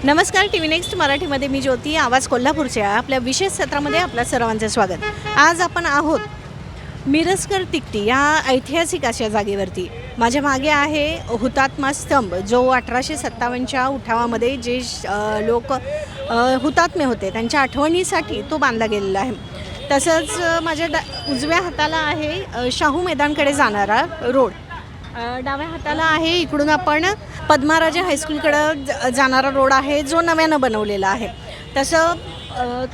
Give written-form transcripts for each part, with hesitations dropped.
नमस्कार, T V next मराठीमध्ये मी ज्योती, आवाज कोल्हापूरच्या आपल्या विशेष सत्रामध्ये आपल्या सर्वांचं स्वागत. आज आपण आहोत मिरजकर तिकटी या ऐतिहासिक अशा जागेवरती. माझ्या मागे आहे हुतात्मा स्तंभ, जो 1857च्या उठावामध्ये जे लोक हुतात्मे होते त्यांच्या आठवणीसाठी तो बांधला गेलेला आहे. तसंच माझ्या उजव्या हाताला आहे शाहू मैदानकडे जाणारा रोड, डाव्या हाताला आहे इकडून आपण पद्माराजा हायस्कूलकडं जाणारा रोड आहे, जो नव्यानं बनवलेला आहे. तसं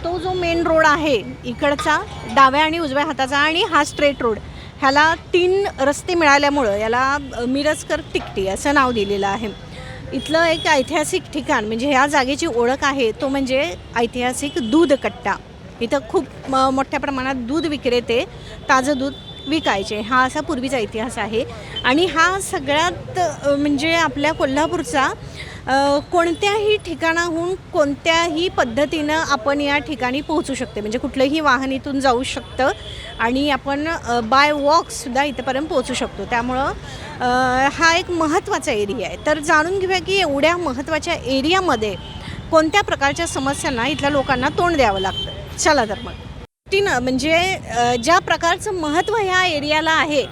तो जो मेन रोड आहे इकडचा डाव्या आणि उजव्या हाताचा आणि हा स्ट्रेट रोड, ह्याला 3 रस्ते मिळाल्यामुळं याला मिरजकर तिकटी असं नाव दिलेलं आहे. इथलं एक ऐतिहासिक ठिकाण म्हणजे ह्या जागेची ओळख आहे तो म्हणजे ऐतिहासिक दूध कट्टा. इथं खूप मोठ्या प्रमाणात दूध विक्रेते ताजं दूध विकायचे, हा असा पूर्वीचा इतिहास आहे. आणि हा सगळ्यात म्हणजे आपल्या कोल्हापूरचा कोणत्याही ठिकाणाहून कोणत्याही पद्धतीनं आपण या ठिकाणी पोहोचू शकते. म्हणजे कुठलंही वाहन इथून जाऊ शकतं आणि आपण बाय वॉकसुद्धा इथंपर्यंत पोहोचू शकतो. त्यामुळं हा एक महत्त्वाचा एरिया आहे. तर जाणून घेऊया की एवढ्या महत्त्वाच्या एरियामध्ये कोणत्या प्रकारच्या समस्यांना इथल्या लोकांना तोंड द्यावं लागतं. चला तर मग म्हणजे ज्या प्रकारचं महत्त्व ह्या एरियाला आहे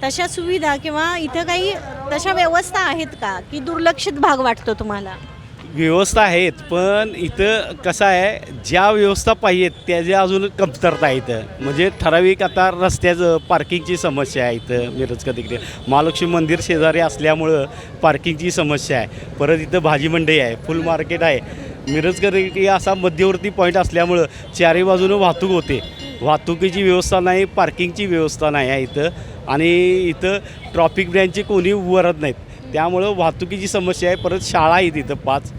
तशा सुविधा किंवा इथं काही तशा व्यवस्था आहेत का की दुर्लक्षित भाग वाटतो तुम्हाला? व्यवस्था आहेत, पण इथं कसं आहे, ज्या व्यवस्था पाहिजेत त्याच्या अजून कमतरता आहे इथं. म्हणजे ठराविक आता रस्त्याचं पार्किंगची समस्या आहे इथं मिरजकर तिकडे. महालक्ष्मी मंदिर शेजारी असल्यामुळं पार्किंगची समस्या आहे. परत इथं भाजी मंडई आहे, फुल मार्केट आहे. मिरजकर असा मध्यवर्ती पॉईंट असल्यामुळं चारही बाजूनं वाहतूक होते. वाहतुकीची व्यवस्था नाही, पार्किंगची व्यवस्था नाही आहे इथं. आणि इथं ट्रॉफिक ब्रँचचे कोणी उभारत नाहीत, त्यामुळं वाहतुकीची समस्या आहे. परत शाळा आहेत इथं 5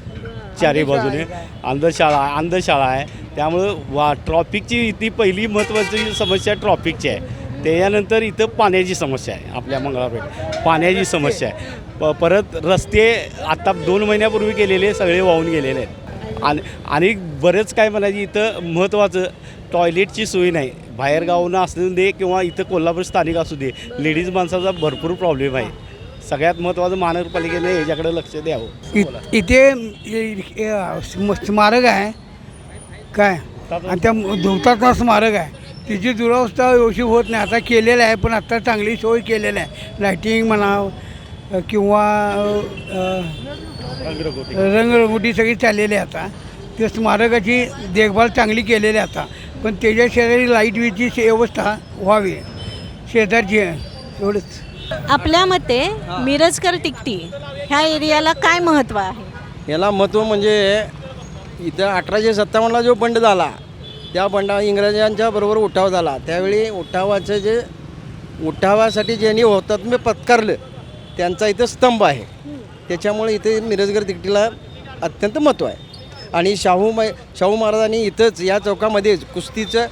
चारही बाजूने, अंधशाळा आहे. त्यामुळं ट्रॉफिकची इथे पहिली महत्त्वाची समस्या ट्रॉफिकची आहे. त्याच्यानंतर इथं पाण्याची समस्या आहे. आपल्या मंगळापेठ पाण्याची समस्या आहे. परत रस्ते आता 2 महिन्यापूर्वी केलेले सगळे वाहून गेलेले आहेत. आणि बरेच काय म्हणायचे, इथं महत्त्वाचं टॉयलेटची सोय नाही. बाहेरगावनं असू दे किंवा इथं कोल्हापूर स्थानिक असू दे, लेडीज माणसाचा भरपूर प्रॉब्लेम आहे. सगळ्यात महत्त्वाचं महानगरपालिकेने याच्याकडे लक्ष द्यावं. इथे स्मारक आहे काय, आणि त्या हुतात्मा स्मारक आहे, तिची दुरावस्था व्यवस्थित होत नाही. आता केलेलं आहे, पण आता चांगली सोय केलेली आहे. लायटिंग म्हणा किंवा रंगरंगोटी सगळी चाललेली आहे. आता त्या स्मारकाची देखभाल चांगली केलेली आहे आता, पण त्याच्या शेजारी लाईट वीजची व्यवस्था व्हावी शेजारची, एवढंच. आपल्या मते मिरजकर तिकटी ह्या एरियाला काय महत्त्व आहे? याला महत्त्व म्हणजे इथं 1857ला जो बंड झाला, त्या बंडा इंग्रजांच्या बरोबर उठाव झाला. त्यावेळी उठावासाठी ज्यांनी हुतात्म्य पत्कारलं त्यांचा इथं स्तंभ आहे. त्याच्यामुळे इथे मिरजकर तिकटीला अत्यंत महत्त्व आहे. आणि शाहू महाराजांनी इथंच या चौकामध्येच कुस्तीचं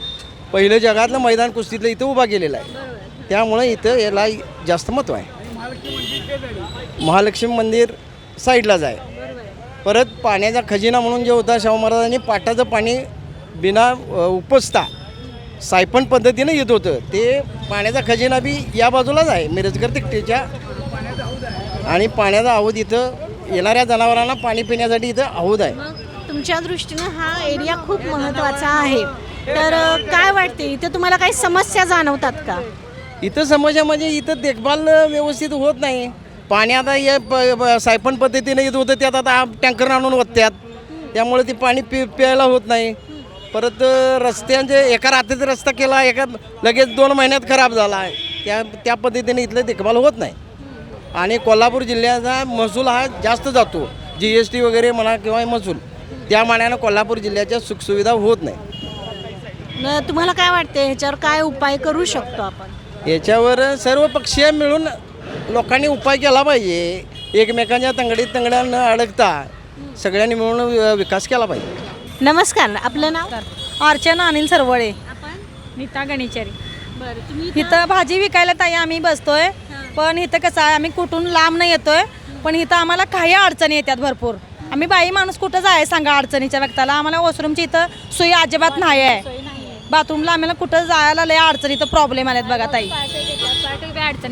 पहिलं जगातलं मैदान कुस्तीतलं इथं उभा केलेलं आहे. त्यामुळे इथं याला जास्त महत्त्व आहे. महालक्ष्मी मंदिर साईडलाच आहे. परत पाण्याचा खजिना म्हणून जे होता, शाहू महाराजांनी पाटाचं पाणी बिना उपसता सायपन पद्धतीनं येत होतं, ते पाण्याचा खजिना बी या बाजूलाच आहे मिरजकर तिकटीच्या. आणि पाण्याचा हौद इथं येणाऱ्या जनावरांना पाणी पिण्यासाठी इथं हौद आहे. तुमच्या दृष्टीनं हा एरिया खूप महत्त्वाचा आहे. तर काय वाटते, इथं तुम्हाला काही समस्या जाणवतात का? इथं समस्या म्हणजे इथं देखभाल व्यवस्थित होत नाही. पाणी आता या सायपन पद्धतीनं येत होतं, त्यात आता टँकर आणून ओततात, त्यामुळे ते पाणी प्यायला होत नाही. परत रस्त्यांचे एका रात्रीचा रस्ता केला, एका लगेच 2 महिन्यात खराब झाला आहे. त्या पद्धतीने इथलं देखभाल होत नाही. आणि कोल्हापूर जिल्ह्याचा महसूल हा जास्त जातो, GST वगैरे म्हणा किंवा महसूल, त्या मानानं कोल्हापूर जिल्ह्याच्या सुखसुविधा होत नाही. तुम्हाला काय वाटते, ह्याच्यावर काय उपाय करू शकतो आपण? याच्यावर सर्व पक्षीय मिळून लोकांनी उपाय केला पाहिजे. एकमेकांच्या तंगडीत न अडकता सगळ्यांनी मिळून विकास केला पाहिजे. नमस्कार, आपलं नाव? अर्चना अनिल सरवळे. आपण नीता गणेचारी. बरं, तुम्ही इथं भाजी विकायला ताई आम्ही बसतोय, पण इथं कसं आहे, आम्ही कुठून लांब नाही येतोय, पण इथं आम्हाला काही अडचणी येतात भरपूर. आम्ही बाई माणूस कुठं जाय सांगा अडचणीच्या व्यक्ताला. आम्हाला वॉशरूमची इथं सोयी अजिबात नाही आहे. बाथरूमला आम्हाला कुठं जायला लय अडचणीचं प्रॉब्लेम आलेत बघा ताई.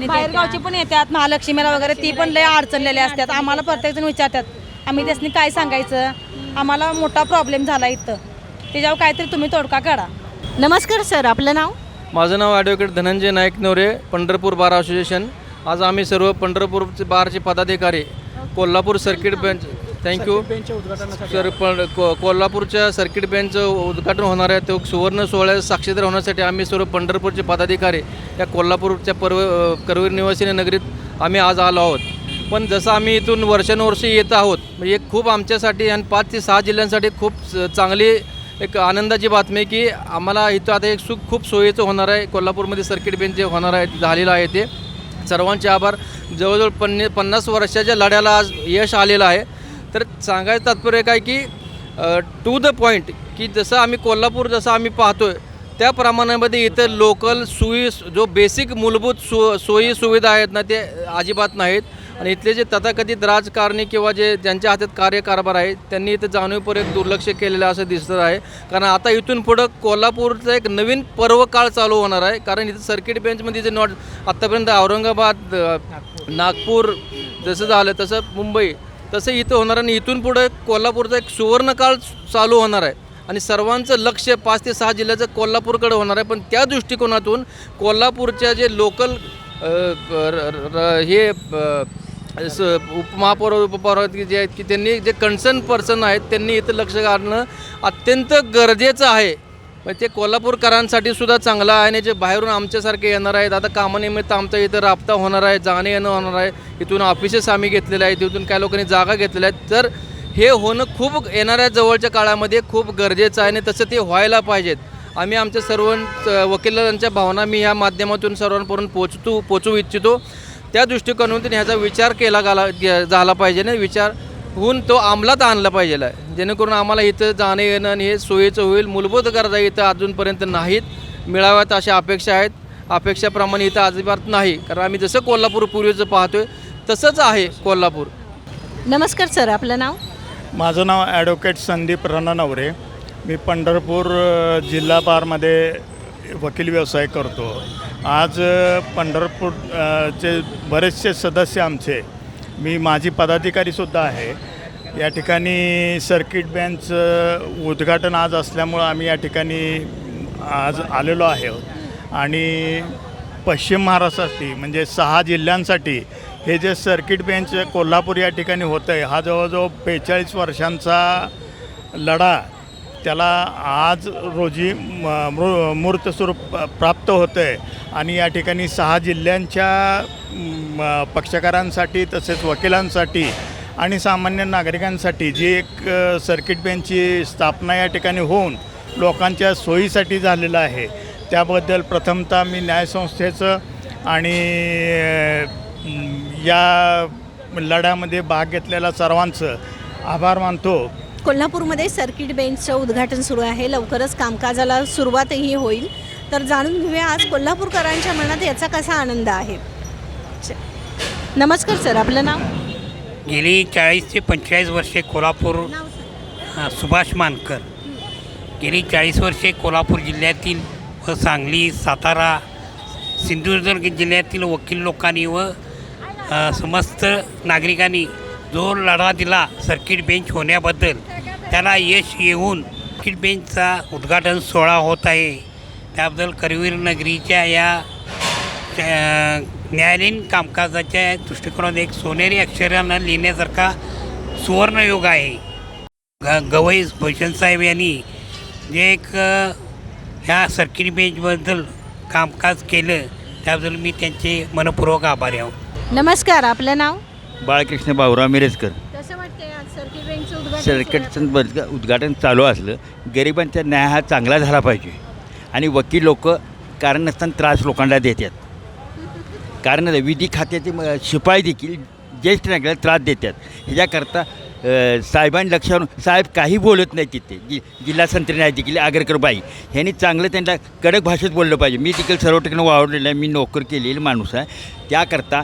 बाहेरगावची पण येतात, महालक्ष्मीला वगैरे ती पण लय अडचणलेल्या असतात. आम्हाला प्रत्येकजण विचारतात, आम्ही त्यासनी काय सांगायचं. आम्हाला मोठा प्रॉब्लेम झाला इथं. त्याच्यावर काहीतरी तुम्ही तोडगा काढा. नमस्कार सर, आपलं नाव? माझं नाव ॲडव्होकेट धनंजय नाईक नवरे, पंढरपूर बार असोसिएशन. आज आम्ही सर्व पंढरपूरचे बारचे पदाधिकारी Kolhapur circuit bench thank you sir कोल्हापूरच्या सर्किट बेंचचं उद्घाटन होणार आहे. तो सुवर्ण सोहळ्यात साक्षीदार होण्यासाठी आम्ही सर्व पंढरपूरचे पदाधिकारी या कोल्हापूरच्या करवीर निवासी नगरीत आम्ही आज आलो आहोत. पण जसं आम्ही इथून वर्षानुवर्षे येत आहोत, म्हणजे खूप आमच्यासाठी आणि 5 ते 6 जिल्ह्यांसाठी खूप चांगली एक आनंदाची बातमी आहे की आम्हाला इथं आता एक खूप सोयीचं होणार आहे. कोल्हापूरमध्ये सर्किट बेंच जे होणार आहे झालेलं आहे ते सर्वांचे आभार. जवळजवळ 50 वर्षाच्या लढ्याला आज यश आलेलं आहे. तर सांगायचं तात्पर्य काय की टू द पॉईंट की जसं आम्ही कोल्हापूर जसं आम्ही पाहतो आहे त्या प्रमाणामध्ये इथं लोकल जो बेसिक मूलभूत सोयी सुविधा आहेत ना ते अजिबात नाहीत. आणि इथले जे तथाकथित राजकारणी किंवा ज्यांच्या हातात कार्यकारभार आहे त्यांनी इथं जाणीवपूर्वक दुर्लक्ष केलेलं असं दिसत आहे. कारण आता इथून पुढं कोल्हापूरचं एक नवीन पर्वकाळ चालू होणार आहे. कारण इथं सर्किट बेंचमध्ये जे आत्तापर्यंत औरंगाबाद नागपूर जसं झालं तसं मुंबई तसं इथं होणार आणि इथून पुढं कोल्हापूरचा एक सुवर्णकाळ चालू होणार आहे. आणि सर्वांचं लक्ष 5 ते 6 जिल्ह्याचं कोल्हापूरकडे होणार आहे. पण त्या दृष्टिकोनातून कोल्हापूरच्या जे लोकल हे उपमहापौर उपपौर जे आहेत की त्यांनी जे कन्सर्न पर्सन आहेत त्यांनी इथं लक्ष घालणं अत्यंत गरजेचं आहे. म्हणजे ते कोल्हापूरकरांसाठी सुद्धा चांगलं आहे. आणि जे बाहेरून आमच्यासारखे येणार आहेत आता कामानिमित्त आमच्या इथं राबता होणार आहे, जाणं येणं होणार आहे. इथून ऑफिसेस आम्ही घेतलेले आहेत, तिथून काही लोकांनी जागा घेतलेल्या आहेत. तर हे होणं खूप येणाऱ्या जवळच्या काळामध्ये खूप गरजेचं आहे आणि तसं ते व्हायला पाहिजेत. आम्ही आमच्या सर्व वकिलांच्या भावना मी ह्या माध्यमातून सर्वांपर्यंत पोचवू इच्छितो. त्या दृष्टिकोनातून ह्याचा विचार केला झाला पाहिजे ना, विचार होऊन तो अंमलात आणला पाहिजे आहे जेणेकरून आम्हाला इथं जाणं येणं आणि हे सोयीचं होईल. मूलभूत गरजा इथं अजूनपर्यंत नाहीत, मिळाव्यात अशा अपेक्षा आहेत. अपेक्षाप्रमाणे इथं अजिबात नाही. कारण आम्ही जसं कोल्हापूर पूर्वीचं पाहतोय तसंच आहे कोल्हापूर. नमस्कार सर, आपलं नाव? माझं नाव ॲडव्होकेट संदीप रणनवरे. मी पंढरपूर जिल्हा बारमध्ये वकील व्यवसाय करतो. आज पंढरपूरचे बरेचसे सदस्य आमचे, मी माजी पदाधिकारीसुद्धा आहे. या ठिकाणी सर्किट बेंच उद्घाटन आज असल्यामुळं आम्ही या ठिकाणी आज आलेलो आहे. आणि पश्चिम महाराष्ट्रासाठी म्हणजे 6 जिल्ह्यांसाठी हे जे सर्किट बेंच कोल्हापूर या ठिकाणी होतं आहे, हा जवळजवळ 45 वर्षांचा लढा त्याला आज रोजी मूर्त स्वरूप प्राप्त होतं आहे. आणि या ठिकाणी 6 जिल्ह्यांच्या पक्षकारांसाठी तसेच वकिलांसाठी आणि सामान्य नागरिकांसाठी जी एक सर्किट बेंचची स्थापना या ठिकाणी होऊन लोकांच्या सोयीसाठी झालेलं आहे, त्याबद्दल प्रथमतः मी न्यायसंस्थेचं आणि या लढ्यामध्ये भाग घेतलेल्या सर्वांचं आभार मानतो. कोल्हापूरमध्ये सर्किट बेंचचं उद्घाटन सुरू आहे. लवकरच कामकाजाला सुरुवातही होईल. तर जाणून घेऊया आज कोल्हापूरकरांच्या मनात याचा कसा आनंद आहे. नमस्कार सर, आपलं नाव? गेली 40 ते 45 वर्षे कोल्हापूर सुभाष मानकर. गेली 40 वर्षे कोल्हापूर जिल्ह्यातील व सांगली, सातारा, सिंधुदुर्ग जिल्ह्यातील वकील लोकांनी व समस्त नागरिकांनी जो लढा दिला सर्किट बेंच होण्याबद्दल, त्याला यश येऊन सर्किट बेंचचा उद्घाटन सोहळा होत आहे. त्याबद्दल करवीर नगरीच्या या न्यायालयीन कामकाजाच्या दृष्टिकोनात एक सोनेरी अक्षरानं लिहिण्यासारखा सुवर्णयोग आहे. गवई भूषणसाहेब यांनी जे एक ह्या सर्किट बेंचबद्दल कामकाज केलं त्याबद्दल मी त्यांचे मनपूर्वक आभारी आहोत. नमस्कार, आपलं नाव? बाळकृष्ण बाबुराव मिरजकर. कसं वाटतंय आज सर्किट बेंचचं उद्घाटन? सर्किटचं उद्घाटन चालू असलं, गरिबांचा न्याय हा चांगला झाला पाहिजे. आणि वकील लोक कारण नसताना त्रास लोकांना देतात. कारण विधी खात्याचे शिपाई देखील ज्येष्ठ नागरिकाला त्रास देतात. ह्याच्याकरता साहेबांनी लक्षावरून, साहेब काही बोलत नाही तिथे, जिल्हा संत्री न्यायाधिकारी आगरकर बाई ह्यांनी चांगलं त्यांना कडक भाषेत बोललं पाहिजे. मी तिकडे सर्व ठिकाणी वावरलेलं आहे, मी नोकर केलेला माणूस आहे. त्याकरता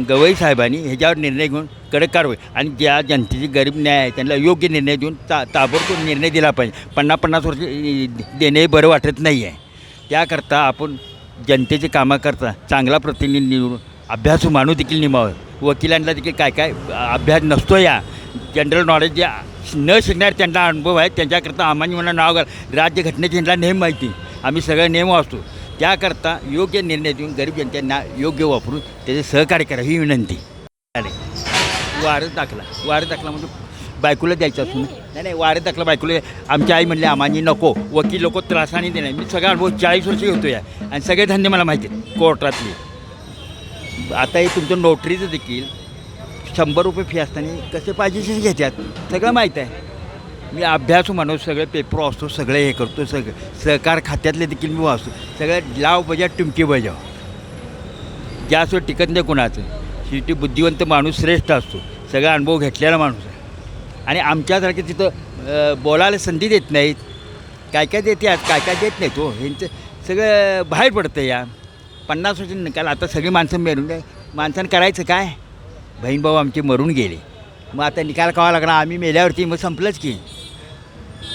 गवई साहेबांनी ह्याच्यावर निर्णय घेऊन कडक कारवाई आणि ज्या जनतेची गरीब न्याय आहे त्यांना योग्य निर्णय देऊन ताबडतोब निर्णय दिला पाहिजे. 50-50 वर्ष देणे बरं वाटत नाही आहे. त्याकरता आपण जनतेचे कामाकरता चांगला प्रतिनिधी निवडून अभ्यासू माणूस देखील नेमावं. वकिलांना देखील काय काय अभ्यास नसतो या जनरल नॉलेज जे न शिकणारे त्यांना अनुभव आहे, त्यांच्याकरता आम्हाला मला नाव राज्यघटनेची त्यांना नेम माहिती, आम्ही सगळे नेम वाचतो. त्याकरता योग्य निर्णय देऊन गरीब जनतेना योग्य वापरून त्याचे सहकार्य करा ही विनंती. वारं दाखला म्हणजे बायकोला द्यायचं असून नाही वारं दाखला बायकोला. आमची आई म्हणली आम्हाला नको, वकील लोक त्रासाने देणार. मी सगळा अनुभव 40 वर्ष होतो या आणि सगळे धंदे मला माहिती आहेत कोर्टातले. आता हे तुमचं नोटरीचं देखील 100 रुपये फी असताना कसे पाहिजे घेतात सगळं माहीत आहे. मी अभ्यास माणूस सगळे पेपर वाचतो, सगळे हे करतो, सहकार खात्यातले देखील मी वाचतो. सगळं लाव बजा टिमकी बजाव. जास्त टिकत नाही कोणाचं. शेवटी बुद्धिवंत माणूस श्रेष्ठ असतो, सगळा अनुभव घेतलेला माणूस आहे. आणि आमच्यासारखे तिथं बोलायला संधी देत नाहीत. काय काय देतात काय काय देत नाहीत. हो ह्यांचं सगळं बाहेर पडतं या 50 वर्ष निकाल. आता सगळी माणसं मरून माणसानं करायचं काय. बहीण भाऊ आमचे मरून गेले, मग आता निकाल काढावा लागला. आम्ही मेल्यावरती मग संपलंच की.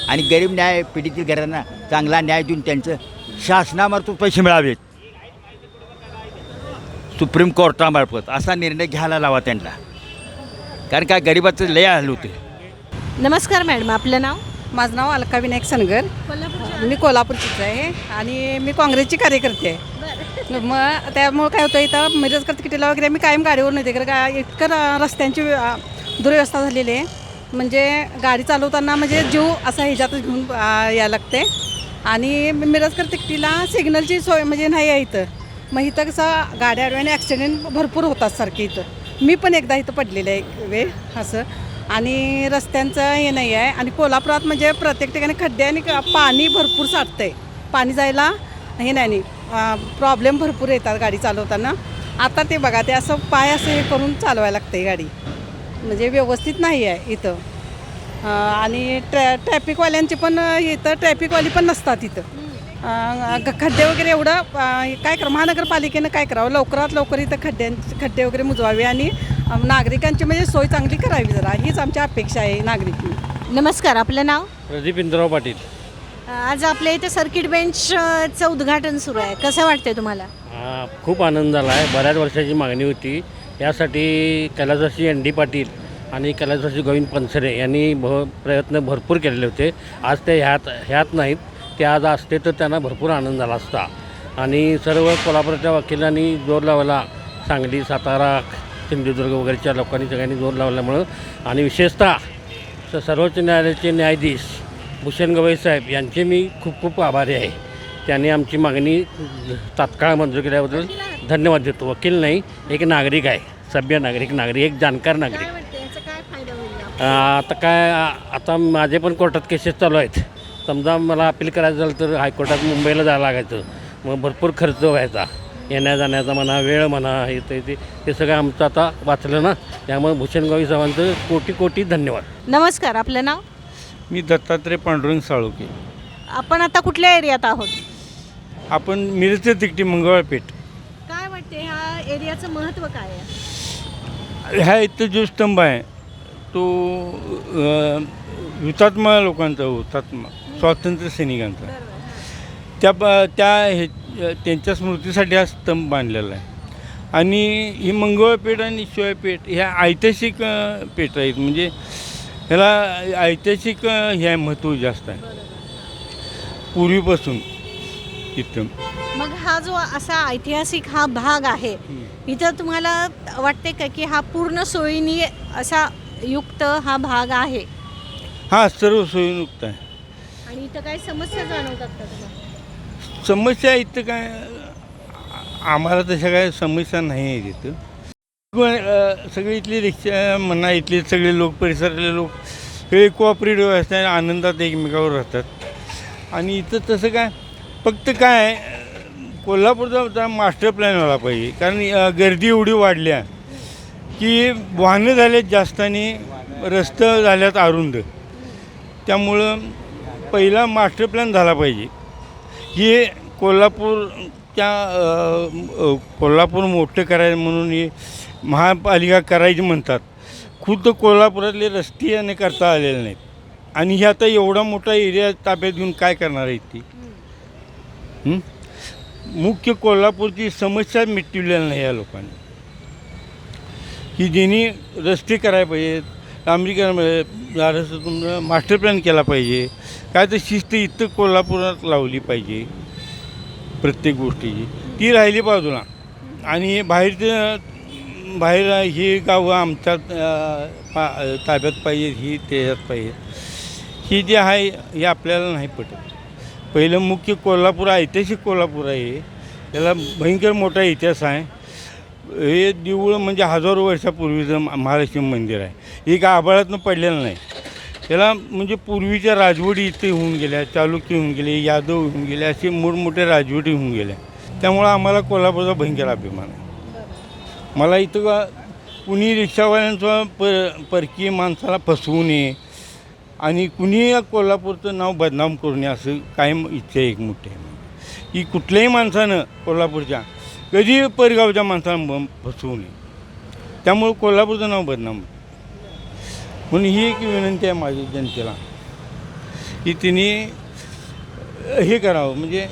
आणि गरीब न्याय पीडित घरांना चांगला न्याय देऊन त्यांचं शासनामार्फत पैसे मिळावेत, सुप्रीम कोर्टामार्फत असा निर्णय घ्यायला लावा त्यांना. कारण काय गरिबाचं लय हाल होते. नमस्कार मॅडम, आपलं नाव? माझं नाव अलका विनायक सनगर. मी कोल्हापूरचीच आहे आणि मी काँग्रेसची कार्यकर्ते आहे. मग त्यामुळं काय होतं, इथं मिरजकर तिकिटीला वगैरे मी कायम गाडीवर येते. कारण इतकं रस्त्यांची दुर्व्यवस्था झालेली आहे. म्हणजे गाडी चालवताना म्हणजे जीव असा ह्याच्यातच घेऊन यायला लागते. आणि मिरजकर तिकिटीला सिग्नलची सोय म्हणजे नाही आहे इथं. मग इथं कसं गाड्या अडव्याने ॲक्सिडेंट भरपूर होतात सारखे इथं. मी पण एकदा इथं पडलेलं आहे एक वेळ असं. आणि रस्त्यांचं हे नाही आहे. आणि कोल्हापुरात म्हणजे प्रत्येक ठिकाणी खड्डे आणि पाणी भरपूर साठतं आहे. पाणी जायला हे नाही, प्रॉब्लेम भरपूर येतात गाडी चालवताना. आता ते बघा, ते असं पाय असं हे करून चालवायला लागते गाडी. म्हणजे व्यवस्थित नाही आहे इथं. आणि ट्रॅफिकवाल्यांची पण इथं ट्रॅफिकवाली पण नसतात इथं. खड्डे वगैरे एवढं काय करा, महानगरपालिकेनं काय करावं, लवकरात लवकर इथं खड्डे वगैरे मुजवावे आणि नागरिकांची म्हणजे सोय चांगली करावी जरा, हीच आमची अपेक्षा आहे नागरिकांनी. नमस्कार, आपलं नाव? प्रदीप इंद्रराव पाटील. आज आपल्या इथे सर्किट बेंचचं उद्घाटन सुरू आहे, कसं वाटतंय तुम्हाला? खूप आनंद झाला आहे. बऱ्याच वर्षाची मागणी होती. यासाठी कैलासवासी एन डी पाटील आणि कैलासवासी गोविंद पनसरे यांनी प्रयत्न भरपूर केलेले होते. आज ते ह्यात नाहीत, ते आज असते तर त्यांना भरपूर आनंद झाला असता. आणि सर्व कोल्हापूरच्या वकिलांनी जोर लावला, सांगली, सातारा, सिंधुदुर्ग वगैरेच्या लोकांनी सगळ्यांनी जोर लावल्यामुळं. आणि विशेषतः सर्वोच्च न्यायालयाचे न्यायाधीश भूषण गवई साहेब यांचे मी खूप खूप आभारी आहे. त्यांनी आमची मागणी तात्काळ मंजूर केल्याबद्दल धन्यवाद देतो. वकील नाही, एक नागरिक आहे, सभ्य नागरिक, एक जाणकार नागरिक. आता माझे पण कोर्टात केसेस चालू आहेत. समजा मला अपील करायचं झालं तर हायकोर्टात मुंबईला जायला लागायचं. मग भरपूर खर्च व्हायचा, येण्या जाण्याचा म्हणा, वेळ म्हणा, हे ते सगळं आमचं आता वाचलं ना. त्यामुळे भूषण गवई साहेबांचं कोटी कोटी धन्यवाद. नमस्कार, आपलं नाव? मी दत्तात्रय पांडुरंग साळुके. आपण आता कुठल्या एरियात आहोत? आपण मिरजचं तिकटी मंगळपेठ. काय वाटते ह्या एरियाचं महत्त्व काय आहे? ह्या इथं जो स्तंभ आहे तो हुतात्मा लोकांचा, हुतात्मा स्वातंत्र्य सैनिकांचा, त्यांच्या स्मृतीसाठी हा स्तंभ बांधलेला आहे. आणि ही मंगळपेठ आणि शिवायपेठ ह्या ऐतिहासिक पेठ आहेत. म्हणजे ह्याला ऐतिहासिक हे महत्त्व जास्त आहे पूर्वीपासून इथं. मग हा जो असा ऐतिहासिक हा भाग आहे, इथं तुम्हाला वाटते का की हा पूर्ण सोयीनी असा युक्त हा भाग आहे? हा सर्व सोयीयुक्त आहे. आणि इथं काही समस्या जाणवतात का तुम्हाला? समस्या इथं काय, आम्हाला तशा काय समस्या नाही आहे तिथं. सगळे इथले रिक्षा म्हणा, इथले सगळे लोक, परिसरातले लोक सगळे कोऑपरेटिव्ह असतात, आनंदात एकमेकावर राहतात. आणि इथं तसं काय, फक्त काय कोल्हापूरचा मास्टर प्लॅन व्हायला पाहिजे. कारण गर्दी एवढी वाढल्या की वाहनं झाल्यात जास्त आणि रस्ते झाल्यात अरुंद. त्यामुळं पहिला मास्टर प्लॅन झाला पाहिजे. हे कोल्हापूर मोठं करायचं म्हणून हे महापालिका करायची म्हणतात. खुद्द कोल्हापुरातले रस्ते आणि करता आलेले नाहीत. आणि हे आता एवढा मोठा एरिया ताब्यात घेऊन काय करणार आहेत ती? मुख्य कोल्हापूरची समस्या मिटवलेली नाही या लोकांनी. की ज्यांनी रस्ते करायला पाहिजेत, अमेरिकेमध्ये जरासं तुमचं मास्टर प्लॅन केला पाहिजे. काय तर शिस्त इथं कोल्हापुरात लावली पाहिजे प्रत्येक गोष्टीची. ती राहिली बाजूला. आणि बाहेर ही गावं आमच्या ताब्यात पाहिजे, ही त्याच्यात पाहिजे. ही जी आहे हे आपल्याला नाही पटत. पहिलं मुख्य कोल्हापूर, ऐतिहासिक कोल्हापूर आहे. त्याला भयंकर मोठा इतिहास आहे. हे देऊळ म्हणजे हजारो वर्षापूर्वीचं महालक्ष्मी मंदिर आहे. हे का आभाळातनं पडलेलं नाही. त्याला म्हणजे पूर्वीच्या राजवटी इथे होऊन गेल्या, चालुक्य होऊन गेले, यादव होऊन गेले, असे मोठमोठे राजवटी होऊन गेल्या. त्यामुळं आम्हाला कोल्हापूरचा भयंकर अभिमान आहे. मला इथं का कुणी रिक्षावाल्यांचं परकीय माणसाला फसवू नये आणि कुणी कोल्हापूरचं नाव बदनाम करू नये असं कायम इच्छा एक मोठी आहे. की कुठल्याही माणसानं कोल्हापूरच्या कधी परगावच्या माणसाला फसवू नये. त्यामुळं कोल्हापूरचं नाव बदनाम. म्हणून ही एक विनंती आहे माझी जनतेला की तिने हे करावं, म्हणजे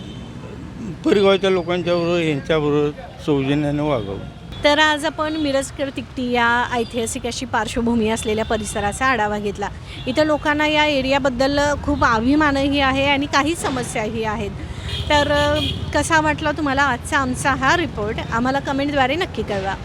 परगावच्या लोकांच्याबरोबर यांच्याबरोबर सौजन्यानं वागावं. तर आज आपण मिरजकर तिकटी या ऐतिहासिक अशी पार्श्वभूमी असलेल्या परिसराचा आढावा घेतला. इथं लोकांना या एरियाबद्दल खूप अभिमानही आहे आणि काही समस्याही आहेत. तर कसा वाटला तुम्हाला आजचा आमचा हा रिपोर्ट आम्हाला कमेंटद्वारे नक्की कळवा.